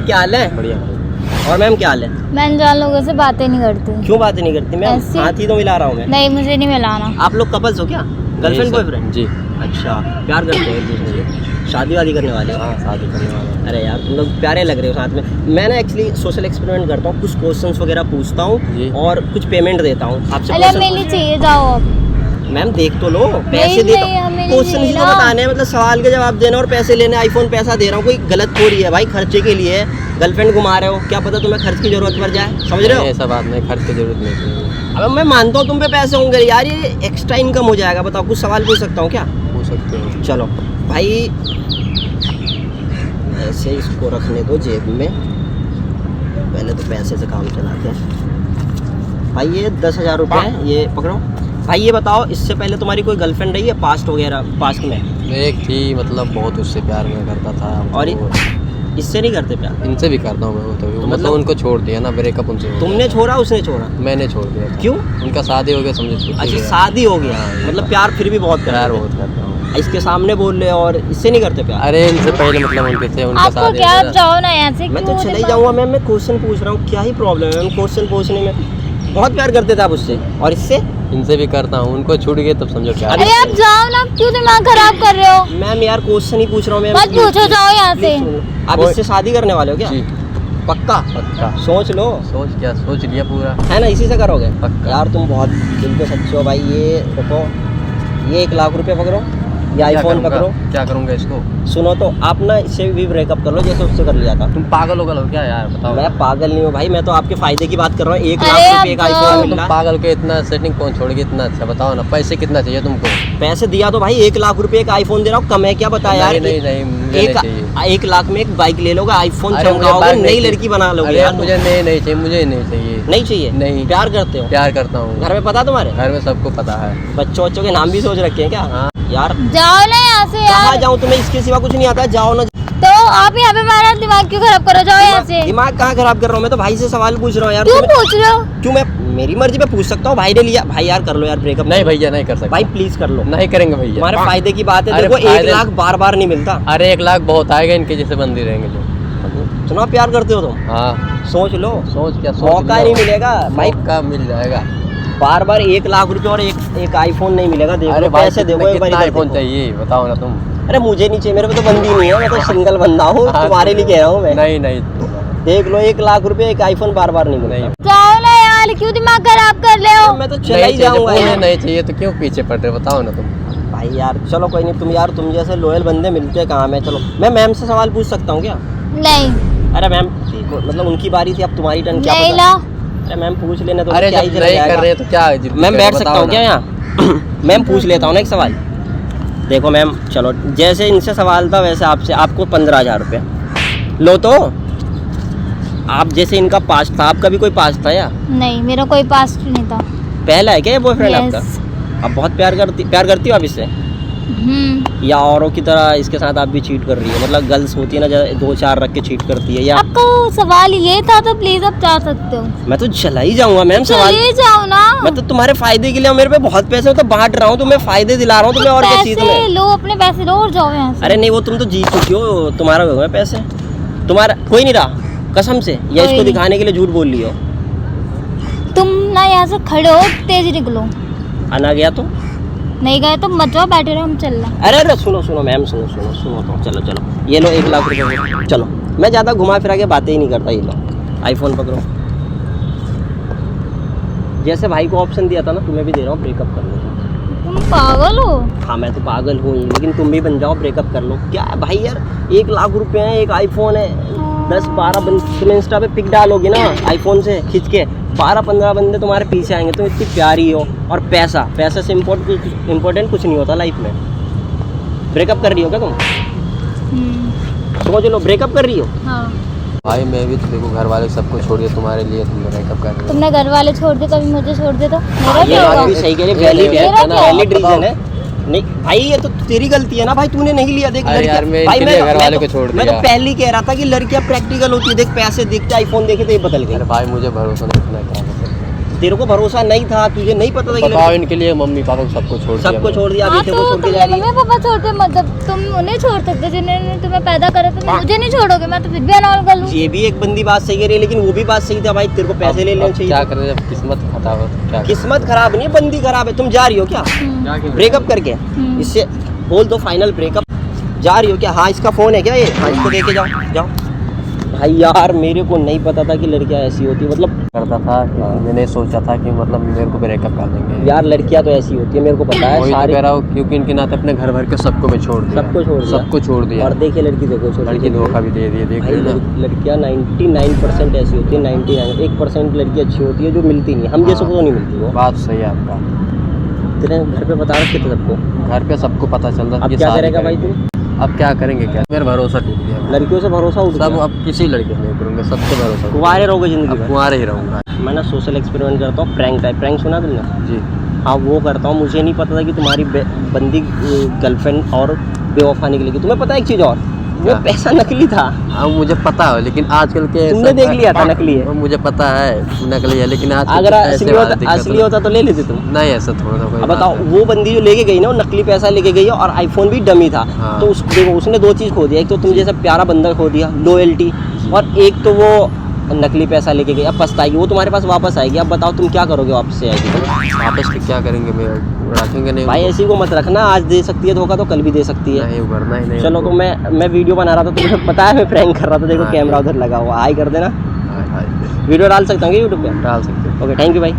क्या हाल है? बढ़िया। और मैम क्या हाल है? मैं अनजान लोगों से बातें नहीं करती। क्यों बातें नहीं करती मैम? ऐसे? हाथ ही तो मिला रहा हूँ मैं। नहीं, मुझे नहीं मिलाना। आप लोग कपल्स हो क्या? Girlfriend boyfriend? जी अच्छा, प्यार करते हो एक दूसरे से? शादी वादी करने वाले हो? हाँ, शादी करने वाला। अरे यार तुम लोग प्यारे लग रहे हो साथ में। मैं ना एक्चुअली सोशल एक्सपेरिमेंट करता हूँ, कुछ क्वेश्चंस वगैरह पूछता जी। हूँ और कुछ पेमेंट देता हूँ आपसे। अरे हमें नहीं चाहिए, जाओ अब। मैम देख तो लो, पैसे नहीं, देता नहीं, हमें नहीं क्वेश्चन ही तो चाहिए। बताने हैं, मतलब सवाल के जवाब देना और पैसे लेने। आईफोन पैसा दे रहा हूँ, कोई गलत थोड़ी है भाई, खर्चे के लिए है। गर्लफ्रेंड घुमा रहे हो, क्या पता तुम्हें खर्च की जरूरत पड़ जाए, समझ रहे हो? ऐसा बात नहीं, खर्च की जरूरत नहीं। अब मैं मानता हूँ तुम पे पैसे होंगे यार, ये एक्स्ट्रा इनकम हो जाएगा। बताओ, कुछ सवाल पूछ सकता हूँ क्या? पूछ सकते हो। चलो भाई, ऐसे इसको रखने दो जेब में, पहले तो पैसे से काम चलाते हैं। भाई ये 10,000 रुपये हैं, ये पकड़ो। भाई ये बताओ, इससे पहले तुम्हारी कोई गर्लफ्रेंड रही है पास्ट वगैरह, पास्ट में? एक थी, मतलब बहुत उससे प्यार में करता था। और इससे नहीं करते प्यार? इनसे भी करता हूँ मैं, तो मतलब मतलब उनको छोड़ दिया ना, ब्रेकअप उनसे हो गया। तुमने छोड़ा उसने छोड़ा? मैंने छोड़ दिया था। क्यों? उनका शादी हो गया, समझे, छूट अच्छा गया। शादी हो गया, हाँ, मतलब प्यार फिर भी बहुत प्यार करते बहुत करता हूँ। हो। इसके सामने बोल रहे हो और इससे नहीं करते प्यार? अरे इनसे पहले मतलब उनके थे, उनका आपको शादी क्या, हो आप गया। जाओ ना यहाँ से। मैं क्यों तो चला ही दिमाग- जाऊँगा मैम, मैं क्वेश्चन पूछ रहा हूँ, क्या ही प्रॉब्लम है मैम क्वेश्चन पूछने में? बहुत प्यार करते थे आप उससे, और इससे? इनसे भी करता हूँ, उनको छूट गए तब समझो क्या। अरे आप जाओ ना, क्यों दिमाग खराब कर रहे हो? मैम यार क्वेश्चन ही पूछ रहा हूँ मैम। मत पूछो, जाओ यहाँ से। आप इससे शादी करने वाले हो क्या? जी पक्का? पक्का। सोच लो। सोच क्या, सोच लिया पूरा। है ना, इसी से करोगे? पक्का। यार तुम बहुत दिल के सच्चे हो भाई। ये देखो, ये 1,00,000 रुपये पकड़ो, ये आईफोन पकड़ो। क्या करूँगा इसको? सुनो तो, आप ना इससे भी ब्रेकअप कर लो जैसे उससे कर लिया था। तुम पागल हो क्या यार, बताओ। मैं पागल नहीं हूँ भाई, मैं तो आपके फायदे की बात कर रहा हूँ। 1,00,000 अरे रुपये एक अब आईफोन तो मिल तुम रहा है। पागल के इतना सेटिंग कौन छोड़ेगी इतना? अच्छा बताओ ना, पैसे कितना चाहिए तुमको? पैसे दिया तो भाई 1,00,000 रुपये एक आईफोन दे रहा हूँ, कम है क्या? बता यार। नहीं नहीं, मुझे नहीं चाहिए। 1,00,000 में एक बाइक ले लोगे, आईफोन अरे मुझे चमकाओगे, बाइक नई नहीं लड़की चाहिए। बना लोगे अरे यार। मुझे नहीं चाहिए, मुझे नहीं चाहिए। नहीं चाहिए? नहीं। प्यार करते हो? प्यार करता हूँ। घर में पता तुम्हारे? घर में सबको पता है। बच्चों के नाम भी सोच रखे हैं क्या? हाँ। यार जाओ ना यहाँ से कहाँ यार। जाऊँ, तुम्हें इसके सिवा कुछ नहीं आता है? जाओ ना। तो आप यहाँ पे हमारा दिमाग क्यों खराब करो, जाओ यहाँ से। दिमाग कहाँ खराब कर रहा हूँ, मैं तो भाई से सवाल पूछ रहा हूँ यार। क्यों तुम्हें- पूछ रहे हो? क्यों? मैं मेरी मर्जी पे पूछ सकता हूँ, भाई ने लिया। भाई यार कर लो यार ब्रेकअप। नहीं भैया, नहीं कर सकते भाई प्लीज कर लो, नहीं करेंगे भैया। तुम्हारे फायदे की बात है। अरे देखो, फायदे- 1,00,000 बार बार नहीं मिलता। अरे 1,00,000 बहुत आएगा, इनके जैसे बंदी रहेंगे जो। इतना प्यार करते हो तुम? हाँ। सोच लो, सोच क्या, सोच मौका लिया। नहीं मिलेगा भाई। मौका मिल जाएगा। बार बार 1,00,000 रुपए और एक आईफोन नहीं मिलेगा। देखो अरे पैसे देखो एक बार कितना इधर आईफोन देखो। चाहिए बताओ ना तुम। अरे मुझे नहीं चाहिए, मेरे पे तो बंदी नहीं है, मैं तो सिंगल बंदा हूँ। हाँ, तुम्हारे लिए कह रहा हूँ मैं। नहीं नहीं देख लो, 1,00,000 रुपए एक आईफोन बार बार नहीं मिलेगा। जाओ ना यार, क्यों दिमाग खराब कर रहे हो? मैं तो चला नहीं ही चाहिए, जाऊंगा मुझे यार। नहीं चाहिए तो क्यों पीछे पड़ रहे, बताओ ना तुम। भाई यार चलो कोई नहीं, तुम यार तुम जैसे लॉयल बंदे मिलते हैं कहाँ में। चलो मैं मैम से सवाल पूछ सकता हूँ क्या? नहीं अरे मैम देखो, मतलब उनकी बारी थी, अब तुम्हारी टर्न। क्या नहीं पता? ला। अरे मैम पूछ लेना तो। अरे क्या ही जब चला नहीं जाएगा। कर रहे तो क्या मैम बैठ सकता हूँ क्या यहाँ? मैम पूछ लेता हूँ ना एक सवाल। देखो मैम, चलो जैसे इनसे सवाल था वैसे आपसे, आपको 15,000 रुपये लो। तो आप जैसे इनका पास्ट था, आपका भी कोई पास्ट था या? नहीं, मेरा कोई पास्ट नहीं था। पहला है क्या ये बॉयफ्रेंड Yes. आपका? आप बहुत प्यार करती हो आप इससे, या औरों की तरह इसके साथ आप भी चीट कर रही है? मतलब गर्ल्स होती है ना, 2-4 रख के चीट करती है, या? आपका सवाल ये था तो प्लीज आप जा सकते हो। मैं तो चला ही जाऊंगा मैम सवाल। चले जाओ ना। मैं तो तुम्हारे फायदे के लिए, मेरे पे बहुत पैसे हो तो बांट रहा हूँ, तुम्हें फायदे दिला रहा हूँ तुम्हें, और क्या चीज पैसे में। लो, अपने पैसे लो और जाओ यहाँ से। अरे नहीं, वो तुम तो जीत चुकी हो, तुम्हारा हो गए पैसे। तुम्हारा कोई नहीं रहा कसम से, या कोई इसको नहीं। दिखाने के लिए झूठ बोल रही हो? तुम ना यहाँ से खड़े हो, तेज निकलो। आना गया तो? नहीं गए तो मत जाओ, बैठे रहो, हम चल रहे। अरे अरे सुनो मैम, सुनो तो, चलो ये लो 1,00,000 रुपये। चलो मैं ज़्यादा घुमा फिरा के बातें ही नहीं करता। ये लो आईफोन पकड़ो। जैसे भाई को ऑप्शन दिया था ना, तुम्हें भी दे रहा हूँ, ब्रेकअप कर लो। तुम पागल हो? हाँ मैं तो पागल हूँ, लेकिन तुम भी बन जाओ, ब्रेकअप कर लो। क्या है भाई यार, 1,00,000 रुपये है, एक आईफोन है, 10-12 बंदे तुम इंस्टा पे पिक डालोगे ना आईफोन से खींच के, 12-15 बंदे तुम्हारे पीछे आएंगे। तुम इतनी प्यारी हो, और पैसा से इम्पोर्टेंट कुछ नहीं होता लाइफ में। ब्रेकअप कर रही हो क्या तुम? समझ लो, ब्रेकअप कर रही हो। हाँ। भाई मैं भी तो देखो घर वाले सबको छोड़ के तुम्हारे लिए तुम ब्रेकअप कर रहे हो। तुमने घर वाले छोड़ दिए, कभी मुझे छोड़ दे तो मेरा ये क्या बात होगा? भी सही कह रही है, मेरा वैलिड क्या? रीजन है। नहीं भाई, ये तो तेरी गलती है ना भाई, तूने नहीं लिया। देख अरे लड़कियां, यार, मैं भाई इनके लिए घर वाले को छोड़ मैं तो दिया। पहले ही कह रहा था कि लड़कियां प्रैक्टिकल होती है। देख पैसे देखते, आईफोन देखे तो ये बदल अरे गए। भाई मुझे भरोसा नहीं, इतना क्या कर सकते हैं। तेरे को भरोसा नहीं था, तुझे नहीं पता था कि बताओ इनके लिए मम्मी पापा को सबको छोड़ दिया सबको छोड़ दिया, हाँ, अभी तेरे तो को छोड़ के तुम जा रही है। मम्मी पापा छोड़ते, मतलब तुम उन्हें छोड़ सकते जिन्होंने तुम्हें पैदा करा, तुम मुझे नहीं छोड़ोगे, मैं तो फिर भी अनॉल कर लूँ। ये भी एक बंदी बात सही कह रही है, लेकिन वो भी बात सही था भाई, तेरे को पैसे ले लेने चाहिए। क्या करें जब किस्मत खराब हो तो क्या किस्मत खराब नहीं, बंदी खराब है। तुम जा रही हो क्या ब्रेकअप करके? इससे बोल दो फाइनल ब्रेकअप। जा रही हो क्या? हाँ, इसका फोन है क्या ये? हाँ, इसको देके जाओ जाओ। भाई यार मेरे को नहीं पता था कि लड़कियां ऐसी होती, मतलब करता था। मैंने सोचा था कि मतलब मेरे को ब्रेकअप कर देंगे यार लड़कियां तो ऐसी होती है, मेरे को पता है। वही तो सारे कह रहा हूँ, क्योंकि इनके नाते अपने घर भर के सबको मैं छोड़ दिया, सबको छोड़ दिया। और देखिए लड़की देखो, लड़की धोखा भी दे दिए। देख भाई रहे हो ना? लड़कियां 99% ऐसी होती है, 99 1% लड़की अच्छी होती है जो मिलती नहीं, हम जैसे को तो नहीं मिलती वो। बात सही है आपका। तेरे घर पे बता रखे थे सबको? घर पे सबको पता चल रहा। अब क्या करेगा भाई तू? अब क्या करेंगे? क्या मेरा भरोसा टूट गया। लड़कियों से भरोसा उठ सब गया। अब किसी लड़के पे नहीं करूँगा, सबसे भरोसा। कुंवारे रहोगे जिंदगी अब भर? कुंवारे ही रहूँगा। मैं ना सोशल एक्सपेरिमेंट करता हूँ, प्रैंक टाइप। प्रैंक सुना तुमने? जी हाँ, वो करता हूँ। मुझे नहीं पता था कि तुम्हारी बंदी गर्लफ्रेंड और बेवफा निकलेगी। तुम्हें पता है एक चीज़ और, वो क्या? पैसा नकली था। हाँ मुझे पता है, लेकिन आजकल के तुमने देख लिया था नकली है? मुझे पता है नकली है, लेकिन आज अगर असली होता तो ले लेते तुम। नहीं, ऐसा थोड़ा ना कोई अब बात बताओ, है। वो बंदी जो लेके गई ना, वो नकली पैसा लेके गई है और आईफोन भी डमी था। हाँ। तो उस देखो उसने दो चीज़ खो दिया, एक तो तुम जैसा प्यारा बंदा खो दिया, लॉयल्टी, और एक तो वो नकली पैसा लेके गई। अब पछताएगी वो, तुम्हारे पास वापस आएगी। अब बताओ तुम क्या करोगे वापस से आएगी तो? वापस के क्या करेंगे? मैं रखेंगे नहीं भाई ऐसी को मत रखना, आज दे सकती है धोखा तो कल भी दे सकती है। नहीं उभरना ही नहीं। चलो, तो मैं वीडियो बना रहा था, तुम्हें पता है मैं प्रैंक कर रहा था। देखो हाँ। कैमरा उधर लगा हुआ, हाई कर देना। हाँ, वीडियो डाल सकता हूँ यूट्यूब पे? डाल सकते हो। ओके, थैंक यू भाई।